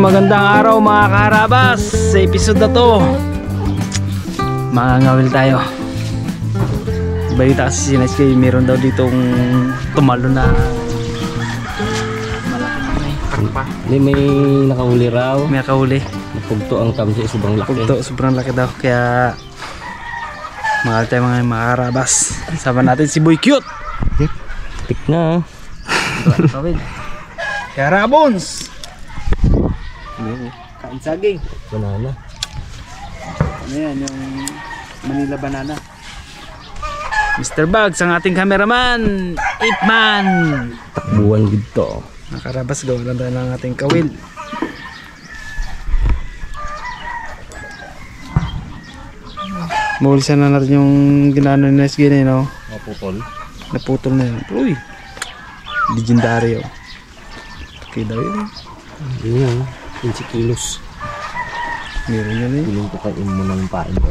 magandang araw mga kaharabas. Sa episode na to, mangangawil tayo. Balita kasi si Nesky, meron daw ditong tumalo na Hindi, may nakahuli raw. may nakahuli. Napugto ang tamsi, sobrang laki. Pugto, sobrang laki daw. Kaya mahal tayo mga kaharabas. Sama natin si Boy Cute. Tik na. Kaya Rabons. Kain saging. Banana. Ano yan, yung Manila banana. Mr. Bugs, ang ating cameraman, Ipman. Takbuhan dito. Nakarabas, gawa lang tayo ng ating kawil. Maulisan na natin yung ginano ni Nesky na yun, no? Naputol. Naputol na yun. Uy! Legendary, oh. Okay daw yun. Yun yan. 15 kilos. Meron yun eh. Piling ko kayo mo ng pain ko.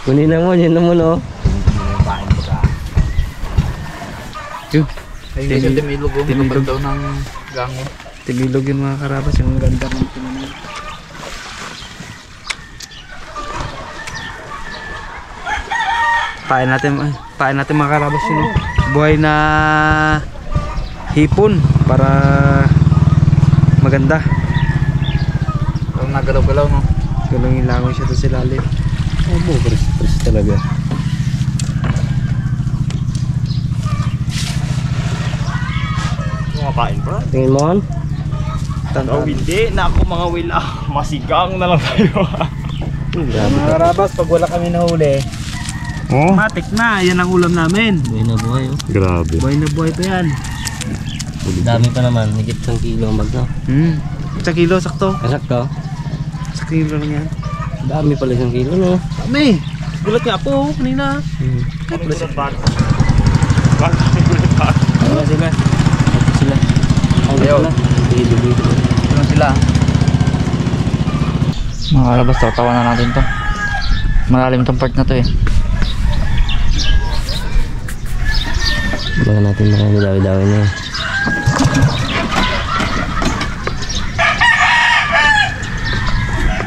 Kunin na mo, yun naman o. Pain ko ka. Yun. Ay, hindi siya timilog. Timilog daw ng gango. Timilog yun mga karabas. Yung ganda ng pinanay. Pain natin mga karabas yun. Buhay na hipon para maganda. Parang nagalaw-galaw, no? Galang ilangoy siya doon sa lalim. Oo, pres talaga. Mga pain, bro. Tingin mo on? Oh, hindi. Na ako mga wila. Masigang na lang tayo. Grabe Mga ka. karabas, pag wala kami nahuli, matik na. Yan ang ulam namin. Buhay na buhay oh. Grabe. Buhay na buhay pa yan. Dami pa naman. Higit 1 kilo ang bag no? Sa kilo, sakto. Kasakto. Sa kilo lang yan. Dami pala 1 kilo no? Dami. Gulat nga po kanina. Ano sila? Ano sila? Ito sila. Ang sila. Ano sila? Mga kalabas, tawa na natin to. Malalim tong part na to eh. Baka natin marami dawi-dawi na eh.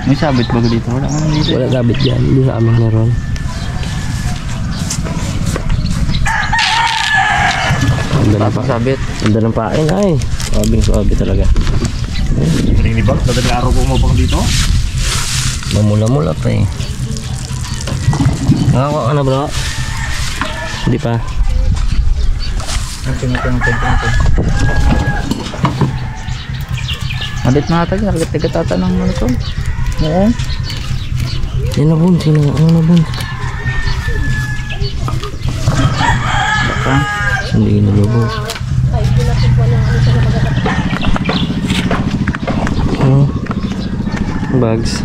May sabit ba dito? Wala ka dito. Wala gabit dyan. Hindi sa amin meron. Ganda ng pain. Sabit. Ganda ng pain ay. Suabing-suabi talaga. Maling ni Bag, dadali araw po umabang dito. Mamula-mula pa eh. Nakakuha ka na bro? Hindi pa. Natin. Malit na ata, nagatigatata ng ano to. Oo. Yan na bun, sino ang na bun? Baka. Hindi na lubog. Bags.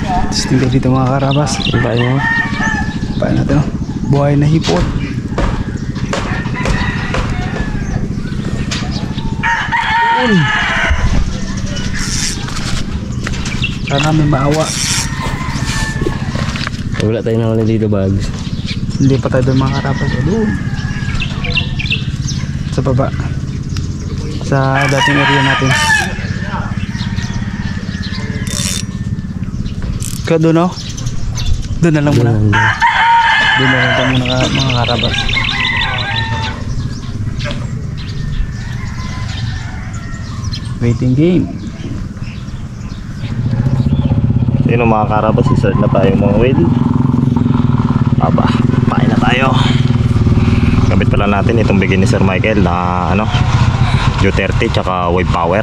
Tapos tingnan dito mga karabas. Ibain mo. Pain natin, oh. Buhay na hipon. Sana may maawa. Wala tayo na ulit dito bags. Hindi pa tayo doon mga karabas. Doon. Sa baba. Sa dating area natin. Ka doon, oh. Doon na lang muna. Doon na lang tayo muna mga karabas. Waiting game. Sino mga karabas, isart na tayo mga whale. Aba, pain na tayo. Gamit pala natin itong bigay ni Sir Michael na ano, U30 tsaka wave power.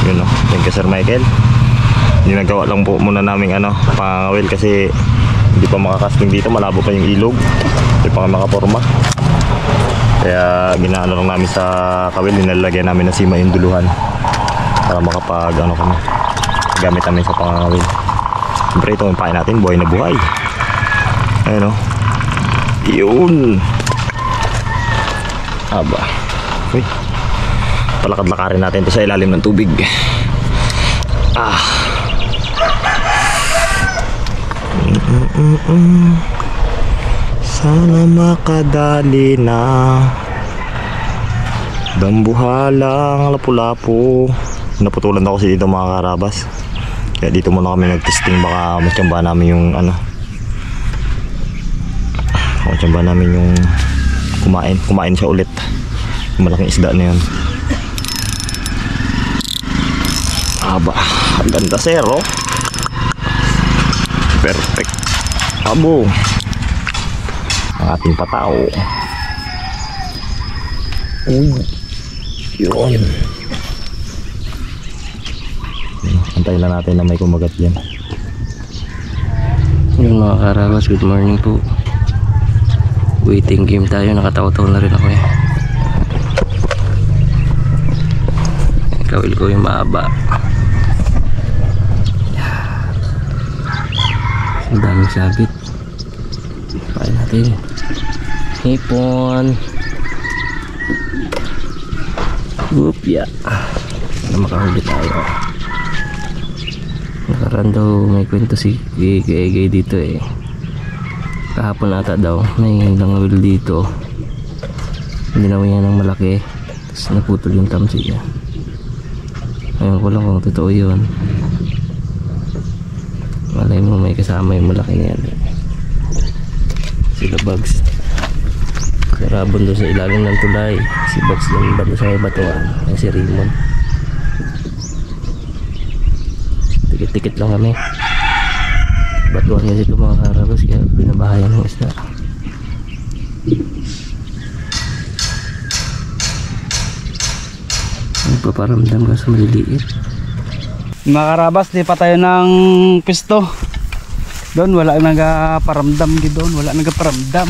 Yun o, thank you Sir Michael. Ginagawa lang po muna namin ano, pangawil kasi hindi pa makakasting dito, malabo pa yung ilog. Hindi pa makaporma. Kaya ginaano lang namin sa kawil, nilalagyan namin ng sima yung duluhan para makapag ano kami, gamit namin sa pangawil. Siyempre ito yung pain natin, buhay na buhay. Ayun o. Yun. Aba. Uy. Palakad-lakarin natin ito sa ilalim ng tubig. Sana makadali na. Dambuhalang lapu-lapu. Naputulan ako kasi dito mga karabas. Kaya dito muna kami nag-testing, baka matyamba namin yung ano. Matyamba namin yung kumain siya ulit. Yung malaking isda na yun. Aba, ang ganda sero. Perfect. Abo. Ang ating patao. Uy. Yun. Antayin lang natin na may kumagat yan. Yung mga karabas, good morning po. Waiting game tayo, nakatawa-tawa na rin ako eh. Kawil ko yung mahaba. Ang daming sabit. Pain natin. Hipon. Upya. Para makahuli tayo. Nakaraan daw may kwento si Gay dito eh. Kahapon ata daw may langawil dito. Ginawa niya ng malaki, tapos naputol yung tamsi niya. Ayun ko lang kung totoo yun. Malay mo may kasama yung malaki na yan. Sila Bugs. Karabon doon sa ilalim ng tulay. Si Bugs doon ba sa batuan. Ay si Raymond. Tikit-tikit lang kami. Batuan kasi ito mga karabas, kaya binabahayan ng isda. Nagpaparamdam ka sa maliliit. Mga karabas, di pa tayo ng pisto. Doon wala nagaparamdam doon, wala nagaparamdam.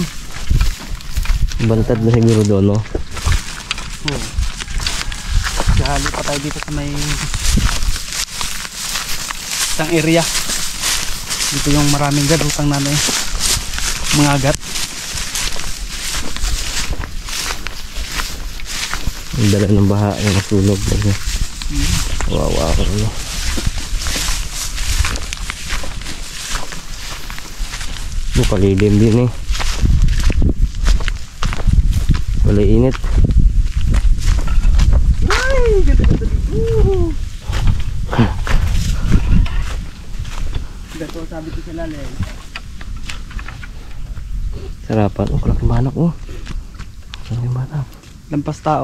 Bantad na siguro doon, no? Oo. Dahali pa tayo dito sa may isang area. Dito yung maraming garutang namin, mga agat. Ang dala ng baha yung nasunog. Wawa ako ano. Kalilim din eh. Wala init. Ay, ganda-ganda dito. Gato sabi ko sa lalim. Sarapan. Oh, kalaking manak oh. Kalaking manak. Lampas tao.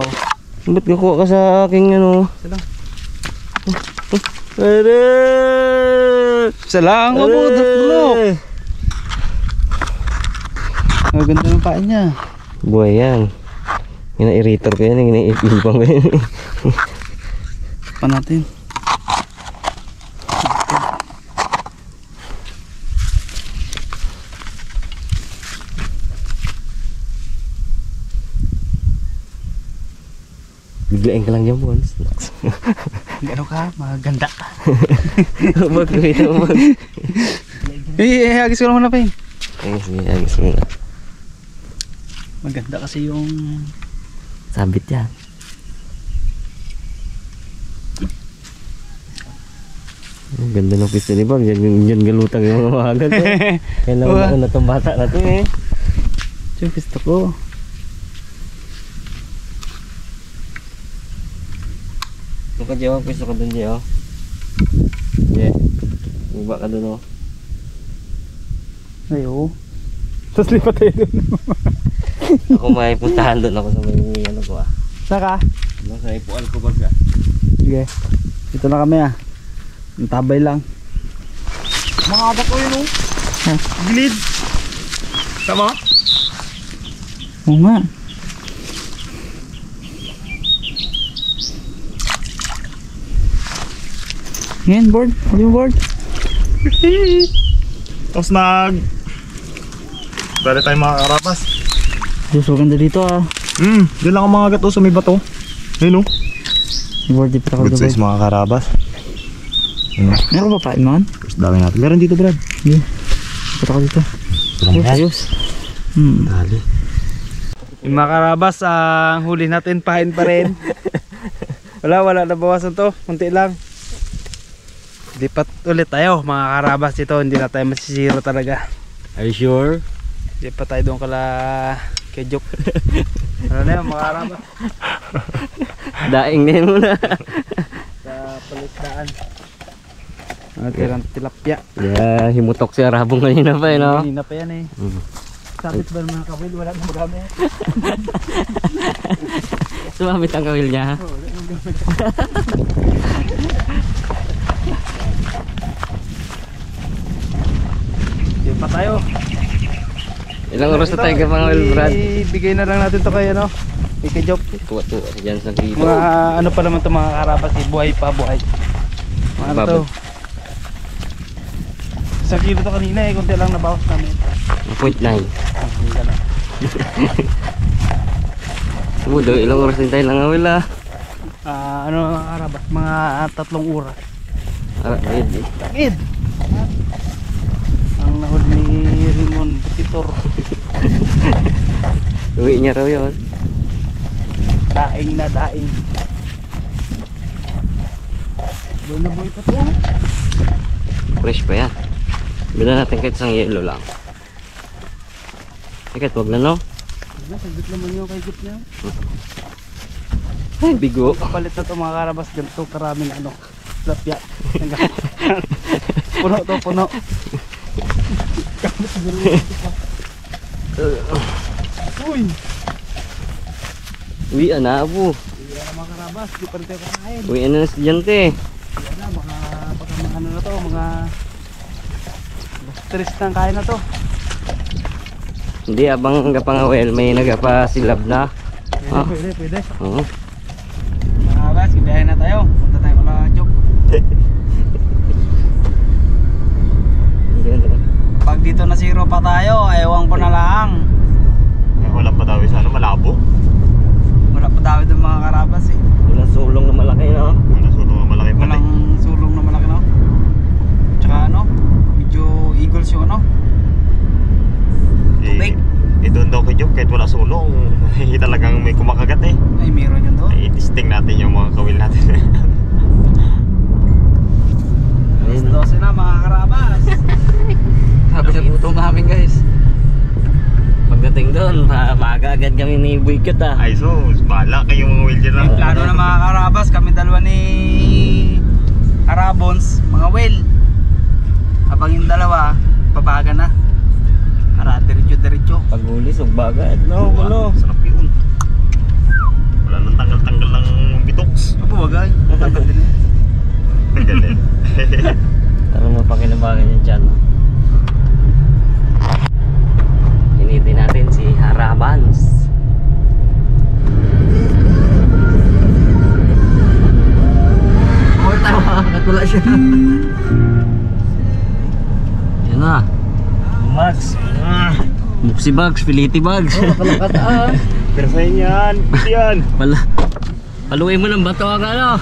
Ba't kakuha ka sa aking ano? Salang. Ere! Salang, mabudok-bulok. Ang ganda ng pain niya. Buhay yan. Ina-irritor ko yan. Ina-ipilpang ko yan. Pa natin. Biglain ka lang dyan, Bons. Gano ka? Maganda. Wag ko ito, Bons. Hagis ko lang muna pa yun. Ay, sige, agis mo na. Maganda kasi yung Sabit yan. Ang ganda ng pista ni Bob. Yan galutang yung mga agad. Kailangan na itong bata na ito eh. ito yung pisto ko. Ito ka Jeo, pwesto ka dun Jeo. Yeah. Baba ka dun oh. Ayo. Tapos lipat tayo dun. Ako may puntahan dun ako sa may ano ko ah. Saka? Sa ipuan ko baga. Sige. Dito na kami ah. Ang tabay lang. Mga adak ko yun oh. Gilid. Tama? Oo nga. Ngayon board. Sabi mo board. Tapos dali tayo mga karapas. Diyos, maganda dito ah. Diyan lang ang mga gato sa may bato. Ayun oh. Board, di pa ako Good size board. mga karabas. Meron ba pain man? Tapos dami natin. Meron dito Brad. Sige. Pata ko dito. Ayos. Dali. Yung mga karabas, ang huli natin pain pa rin. Wala na bawasan to. Kunti lang. Lipat ulit tayo mga karabas dito. Hindi na tayo masisiro talaga. Are you sure? Lipat tayo doon kay Jok. Ano na yun, mga karabas. Daing din muna. Sa palisdaan. Tirang tilapia. Yeah, himutok si Arabong kanina pa eh, no? Kanina pa yan eh. Sabit ba ng mga kawil? Wala nang marami. Sumabit ang kawil niya, ha? Di pa tayo. Ilang oras na tayo ka pang kawil, Brad? Ibigay na lang natin to kay ano. Kay Job. Tuwa-tuwa dyan sa grito. Mga ano pa naman to mga karabas eh. Buhay pa, buhay. Mga ano to. 1 kilo to kanina eh. Kunti lang nabawas namin. 1.9. Hindi ka na. Budo, ilang oras din tayo lang kawil, ha? Ano mga karabas? Mga 3 oras. Ready. Takid! Ang nahuli ni Rimon Petitor. Uwi niya raw yun. Daing na daing. Doon na buhay pa to. Fresh pa yan. Bila natin kahit isang yelo lang. Kahit wag na, no? Saglit naman yung kay Jeep niya. Ay, bigo. Kapalit na to mga karabas. Ganito karaming ano. Lapya. Puno to, puno. Uy! Uwi na po. Hindi na mga karabas. Di pa rin tayo kakain. Uwi na ng estudyante. Wala, baka mga ano na to. Mga stress na kain na to. Hindi, abang gapangawel, may nagapasilab na. Pwede, pwede. Oo. Mga karabas, kibiyahin na tayo. Punta tayo kala Job. Pag dito na 0 pa tayo, ewan ko na lang. Wala pa daw isa, ano, malabo. Wala pa tayo doon mga karabas eh. Walang sulong na malaki, no? Wala sulong ang malaki pala. Walang sulong na malaki no. Tsaka ano, medyo eagles yung ano. Tubig. Doon daw kay Job, kahit wala sulong, talagang may kumakagat eh. Ay meron yun doon. Ay, testing natin yung mga kawil natin. Alas 12 na mga karabas. Sabi sa gutom namin, guys. Pagdating doon, maaga agad kami ni Buikat, ah. Ay, so, bahala kayong mga wheel dyan lang. Plano na mga karabas, kami dalawa ni Arabons, mga whale. Habang yung dalawa, pabaga na. Para diretso-diretso. Paghuli, sugbaga. No, Wow, ano? sarap yun. Wala nang tanggal-tanggal ng bitoks. Apo wagay, matanggal din eh. Galing. Tara mo pakinabangan yung tiyan. Initin natin si Harabans. Oh, tawa, katula siya. Yan na. Max. Si Bugs, Piliti Bugs. Pero sa inyo yan. Pwede yan. Paluin mo ng bato ang ano.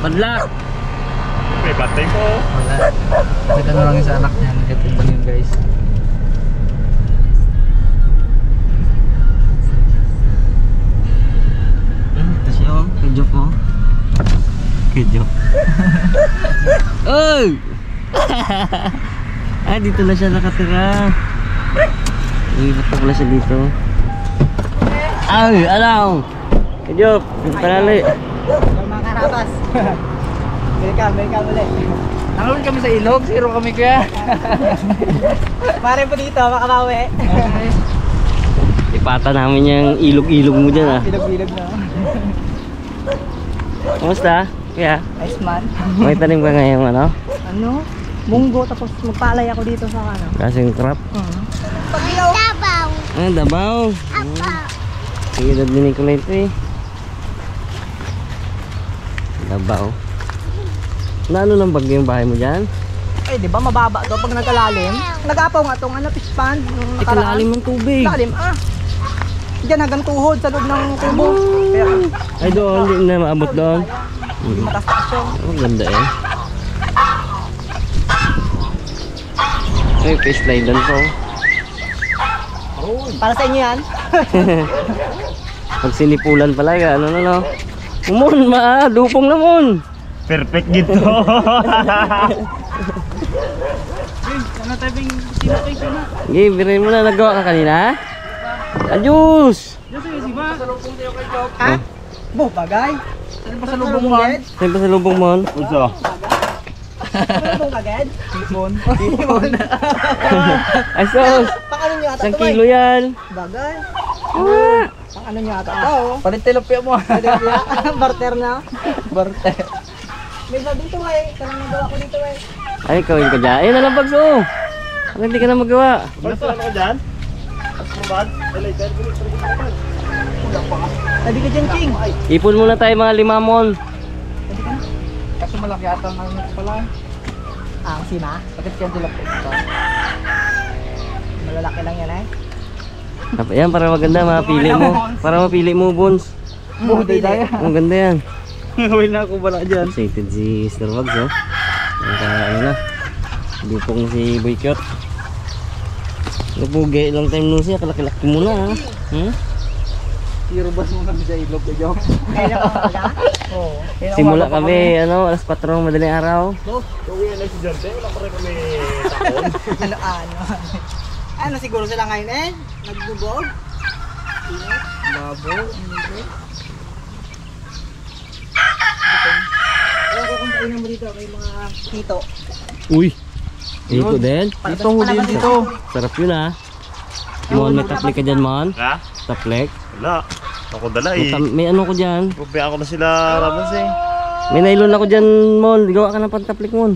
Padlak. May batay po. Wala. Kita na lang yung sa anak niya. Nagkatid ba yun guys? Ito siya, oh. Kejok, oh. Kejok. Oy! Dito na siya nakatira. Ibat na pala siya dito. Ay, alaw! Kejok, panali. Mga karabas. Welcome ulit. Nakawin kami sa ilog, 0 kami kuya. Pare po dito, makabawi. Ipata namin yung ilog-ilog mo dyan, ah. Ilog-ilog na. Kumusta? Kuya? Ice man. May tanim ka ngayon, ano? Ano? Munggo, tapos magpalay ako dito sa ano. Kasing crop? Dabaw. Dabaw. Ang edad din ko na ito, eh. Dabaw. Naano ng bagyo yung bahay mo dyan? Eh, di ba mababa to pag nagkalalim? Nag-apaw nga tong ano, fish pond. Nung nakaraan. Ikalalim ng tubig. Lalim, Diyan hanggang tuhod sa loob ng tubo. Kaya, Ay, doon, hindi na maabot doon. matas na siya. Oh, ganda eh. Ay, fish line doon po. Para sa inyo yan. Pag sinipulan pala, ano na no? Umon, dupong naman. Perfect dito. Ano tayo bing sino kayo sino? Sige, birin mo na. Nagawa ka kanina? Adios! Yes, sige, si Van. Ha? Bo, bagay. Ano pa sa lubong mo? Saan pa sa lubong mo? Unsa? Lubong agad? Ipon. Ay sus! Pang ano nyo ata Isang to kilo yan. Bagay. Pang ano nyo ata to? Palit tilapia mo. Barter na. Barte. May ba dito eh. Karang nagawa ko dito eh. Ay, kawin ka dyan. Ayun na lang bags oh. Ano hindi ka na magawa? Basta ano ka dyan? Bad? Later, Sabi ka dyan, Ching. Ipon muna tayo mga limamon. Kasi malaki ata ang ano pala. Ah, sima. Bakit kaya tilapia ito? Malalaki lang yan eh. Yan, para maganda, mapili mo. Para mapili mo, Bones. Buday tayo. Ang ganda yan. Gawin na ako bala dyan. Excited si Sir Wags, oh. Ano na. Dupong si Boy Cute. Napugi, long time no siya. Kalaki-laki mo na, ha? Hmm? Irubas mo kami sa ilog ko, Jok. Kaya na ka Oo. Simula kami, ano, alas 4 ng madaling araw. Uwi na si John. Wala pa rin kami takon. Ano siguro sila ngayon eh? Nagbubog? Labo. Ewan ko kung kainan mo dito kay mga hito. Uy! Ito din. Dito, huli yun dito. Sarap yun, ha? Mon, may taplik ka dyan, Mon. Ha? Taplik. Wala. Ako dala May, eh. may ano ko dyan. Pabayaan ko na sila Rabas eh. May nylon ako dyan, Mon. Gawa ka ng pantaplik, Mon.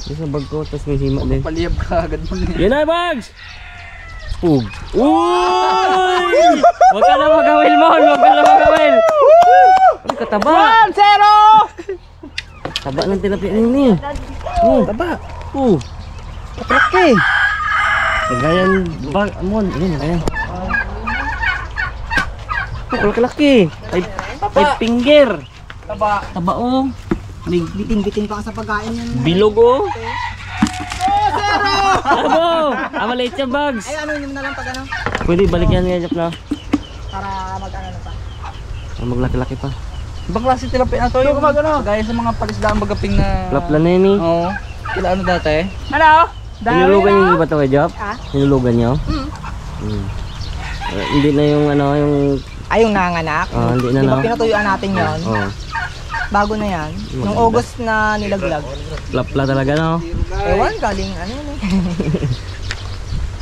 Yung sa bag ko, tapos may hima din. Paliyab ka agad mo niya. Yan na, Bags! Pug! Uy! Huwag ka na magawil, Mon! Huwag ka na magawil! Ay, kataba! 1-0! Taba ng tilapia ini. Taba! Laki! Kagayan, bag, Mon. Ayan, ayan. Laki-laki! Five finger! Taba. Taba, oh! Biting-biting pa ka sa pagkain yan. Bilog, oh! Ano? Maliit siya, Bags! Ay, ano yun na lang pag ano? Pwede balik yan nga, Jap, na. Para mag-ano na pa. Maglaki-laki pa. Ibang klase tilapia na to. Yung gumagano. Gaya sa mga palisdaan bagaping na... Lapla na yun, eh. Oo. Kila ano dati? Ano? Hinulugan niyo ba ito, Jap? Ah? Hinulugan niyo? Hindi na yung ano, yung... Ay, yung nanganak? Hindi na, Di ba no? pinatuyuan natin yon? Oh, Bago na yan. Nung August na nilaglag. lapla talaga, no? Ewan, galing ano yun eh.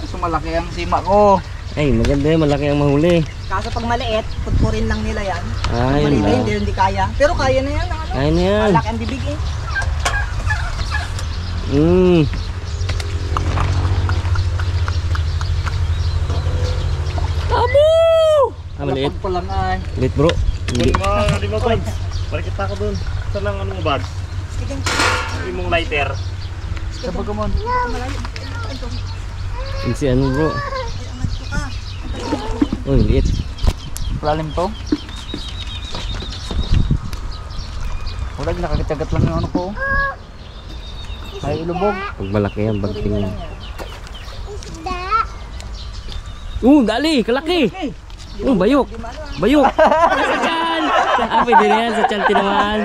Kaso malaki ang sima ko. Ay, maganda yun, malaki ang mahuli. Kaso pag maliit, putpurin lang nila yan. Ay, Maliit yun hindi, hindi kaya. Pero kaya na yan. Ano? Kaya na yan. Malaki ang bibig eh. Maliit. Lapag pa lang ay. Maliit, bro. Hindi. Hindi mo Bads. Balik kita ako dun. Saan lang ano mo Bads? Hindi mong lighter. Sa bagamon. Yung si ano, bro. Uy, liit. Lalim to. Wala, nakakitagat lang yung ano ko. Ay, ilubog. Pag malaki yan, bagting. Dali! Kalaki! Bayok! Bayok! Sa tiyan! Pwede na yan. Sa tiyan tinaman.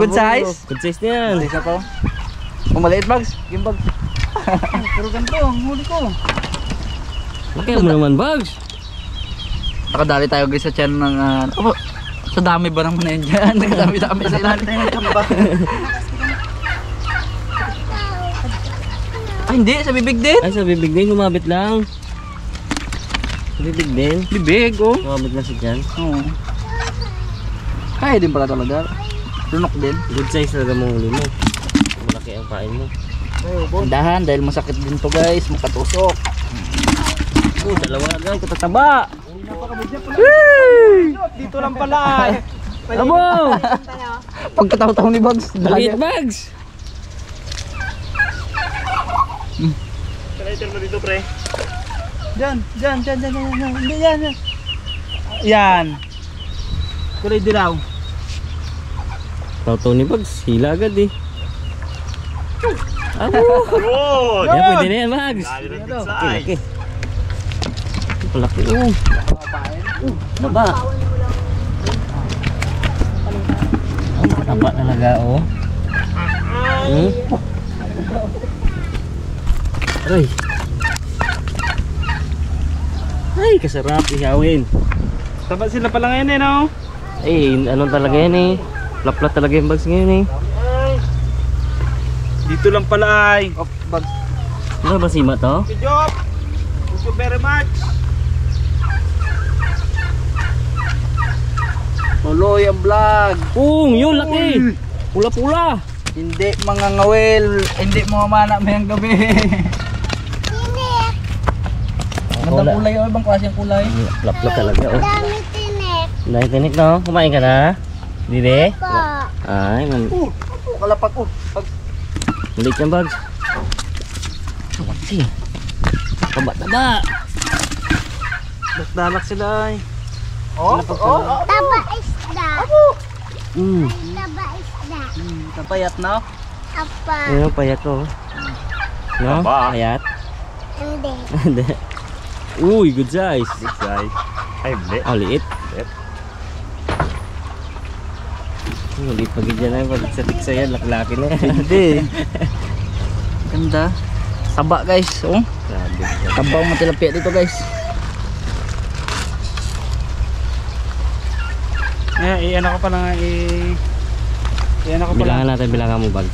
Good size? Good size na yan. Isa to. Kung maliit bags, yung bag. Pero ganito, ang huli ko. Laki mo naman, Bags. Nakadali tayo guys sa tiyan ng... sa dami ba naman na yan dyan? Nagdami-dami sa ilalim tayo ng kamba. Ay hindi, sa bibig din. Ay, sa bibig din. Lumabit lang. Sa bibig din. Bibig, oh. Lumabit lang sa tiyan. Oo. Kaya din pala talaga. Lunok din. Good size talaga mong huli mo. Malaki ang kain mo. Dahan dahil masakit din to guys, makatusok. Dalawa lang, katataba. Dito lang pala eh. Abo! Pagkataw-taw ni Bags, Maliit, Bags. Lighter mo dito pre. Diyan. Hindi yan. Yan. Kulay dilaw. Taw-taw ni Bags. Hila agad eh. Abo! Good! Yan, pwede na yan, Bags. Dali ng big Laki. size. Palaki. Taba. Taba talaga, oh. Aray. Ay, kasarap ihawin. Taba sila pala ngayon eh, no? Eh, ano talaga yan eh. Plap-plap talaga yung bags ngayon eh. Dito lang pala ay. Oh, bag. Ano ba sima to? Good job! Thank you very much! Tuloy ang vlog. Yun, laki! Pula-pula! Hindi mga ngawel, hindi mga mana mayang gabi. Magandang kulay o, ibang klase ang kulay. Plap-plap talaga oh. Dami tinik Dahil tinik no? Kumain ka na? Dide? po. Ay, Kalapag maliit yung bags. What's Taba-taba! Dalak sila ay. Taba isda. Taba isda. Kapayat na. Apa. Yun ang payat ko. No? Taba. Payat? Hindi. Hindi. Uy, good size. Big guy. Ay, hindi. Oh, liit. Liit. Liit pag dyan na. Pag sa tiksa yan, laki-laki na yan. Hindi. Ganda. Taba guys. Oh. Grabe. Tabaw mga tilapia dito guys. Eh, ano ko pala nga ano ko pala. Bilangan natin, bilangan mo bags.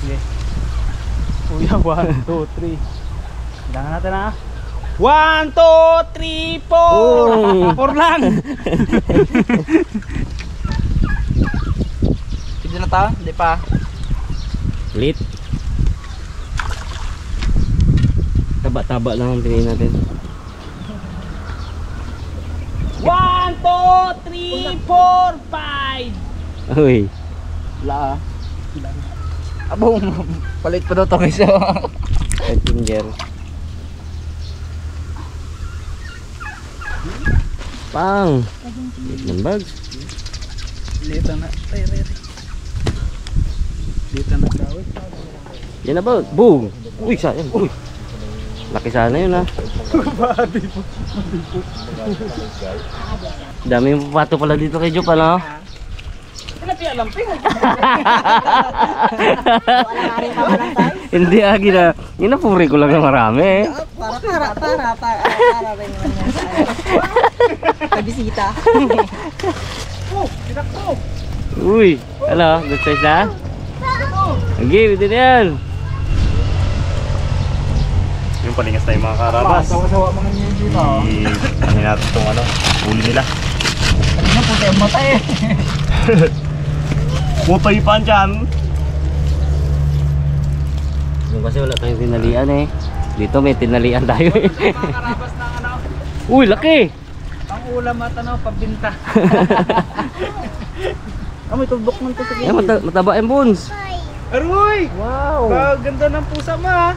Kuya, 1, 2, 3. Bilangan natin ha. 1, 2, 3, 4. 4 lang. Hindi na ta? Hindi pa. Lit. Taba-taba lang ang tingin natin. 1, 2, 3, 4, 5. Uy. Wala ah. Abo, palit pa daw to guys. Red finger. Pang. Lit ng bags. Lita na. Dito na gawin. Yan na ba? Boom! Uy, sayang. Uy. Laki sana yun ha. Dami yung pato pala dito kay Jop, ano? Tilapia lamping. Hindi agi na. Inapuri ko lang na marami eh. Para rin naman sa kabisita. Tinakbo. Uy, ano? Good size na? Okay, pwede na yan. Yung palingas tayo mga karabas. Sawa-sawa mga niyo dito. Ano natin itong ano, huli nila. Kanina puti ang mata eh. Mutoy pa dyan. Yung kasi wala tayong tinalian eh. Dito may tinalian tayo eh. Mga karabas ng ano. Uy, laki! Ang ulam at ano, pabinta. May tubok man to sa Yan, mataba yung bones. Aroy! Wow. Ganda ng pusa mo ha.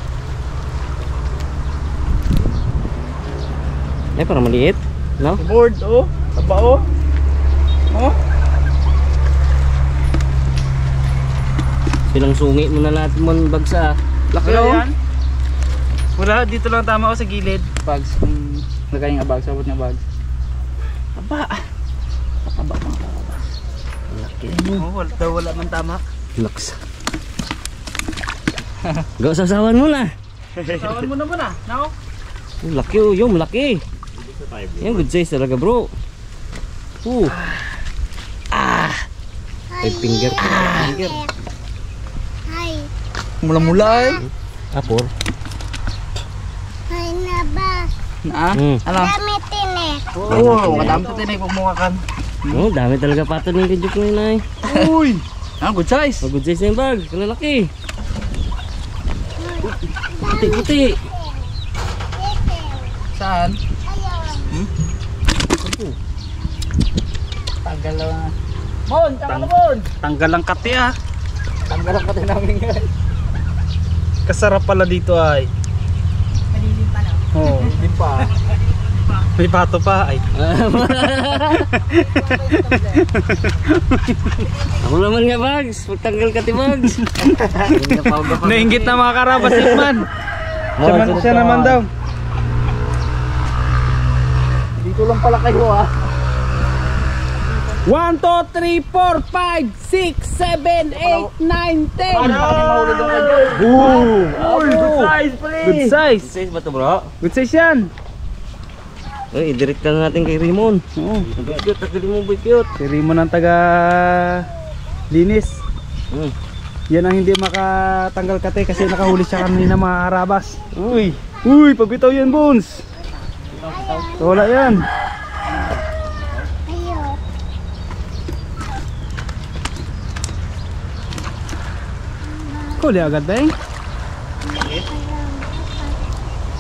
Eh, parang maliit. No? Board oh. Taba oh. Oh. Pinangsungi muna natin mo ng bagsa. Laki Wala oh. yan. Wala, dito lang tama ako sa gilid. Bags. Lagay nga bags. Sabot nga bags. Taba. Taba mga karabas. Laki. Oh, wala man tama. Laks. Go, sasawan mo na. Sawan mo naman ah. Nako. Laki oh, yung malaki. Yan, good size talaga bro. Red finger. Hi. Mula-mula eh. Apor. Hi na ba? Na? Ano? Dami tinik. Oo, madami pa tinig kung mukha kan. Oh, dami talaga pato ni Kajok ngayon ay. Uy! Ah, good size. Oh, good size na yung bag. Kalalaki. Puti-puti. Saan? Ayun. Tanggal lang. Bon, tsaka na Bon. Tanggal ang kati ah. Tanggal lang pati namin ngayon. Kasarap pala dito ay. Malilim pa na. Oo, hindi pa. May pato pa ay. Ako naman nga bags. Pagtanggal ka ti bags. Nainggit na mga karabas yun man. Siya naman daw. Dito lang pala kayo ah. 1, 2, 3, 4, 5, 6, 7, 8, 9, 10. Ano kami mahulog ang kadyo? Boom! Good size pre! Good size! Size ba ito bro? Good size yan! Uy, direkta na natin kay Raymond. Oo. Cute, tagaling mo boy cute. Si Rimo ng taga linis. Yan ang hindi makatanggal kate kasi nakahuli siya kanina mga karabas. Uy, pabitaw yan Bones. Wala yan. Ayo. Huli agad ba eh?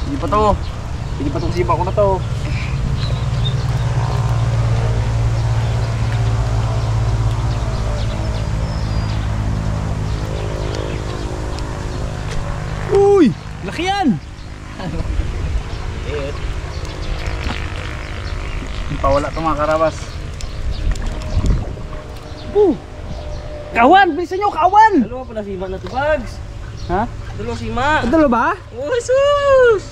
Hindi pa to. Hindi pa itong sipa ko na to. Uy, laki yan. Hindi pa wala itong mga karabas. Kawan, bilisan nyo, kawan. Dalawa pala sima na to, Bags. Ha? Dalawa sima. Dalo ba? Oh, sus!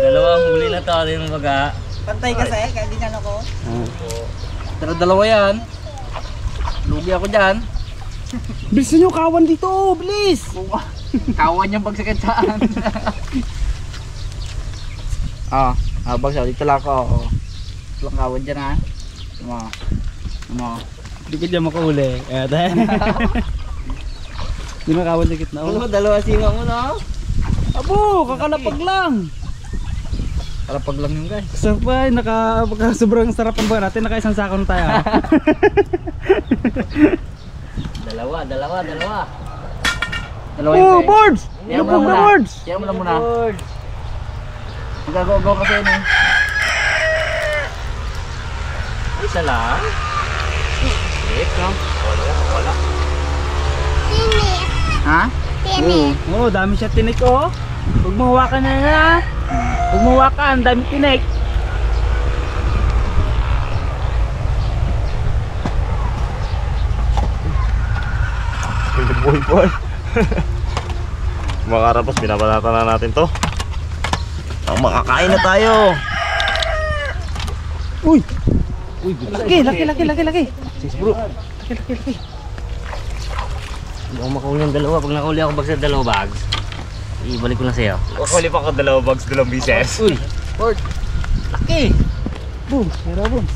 Dalawang huli na to, yung baga. Pantay kasi, kaya di na ako. Pero dalawa yan. Lugi ako dyan. Bilisan nyo, kawan dito, bilis. Kawan yung pagsakitsaan. Bagsaw, dito lang ako. Dito lang kawan dyan ha. Tama. Hindi ko dyan makahuli. Hindi makawan sa gitna. Ano, dalawa sima mo na? Abo, kakalapag lang. Kalapag lang yung guys. Sabay, sobrang sarapan ba natin? Naka-isang sako na tayo. Dalawa. Dalawa Oh, yung guys. birds! Tira mo Lubog lang na muna. birds! Tira mo lang muna. Magagawa kasi yun eh. Isa lang. No? Wala. Tinik. Ha? Tinik. Oh, dami siya tinik oh. Huwag mo hawakan na na. Huwag mo hawakan, dami tinik. Boy. Mga karabas, binabalata na natin to. Ang makakain na tayo. Uy! Laki. Sis bro. Laki. Hindi ako makahuli ng dalawa. Pag nakahuli ako Bags sa dalawa Bags, ibalik ko na sa'yo. Huli pa ka 2 bags, 2 pieces. Uy! Laki! Boom, meron boom.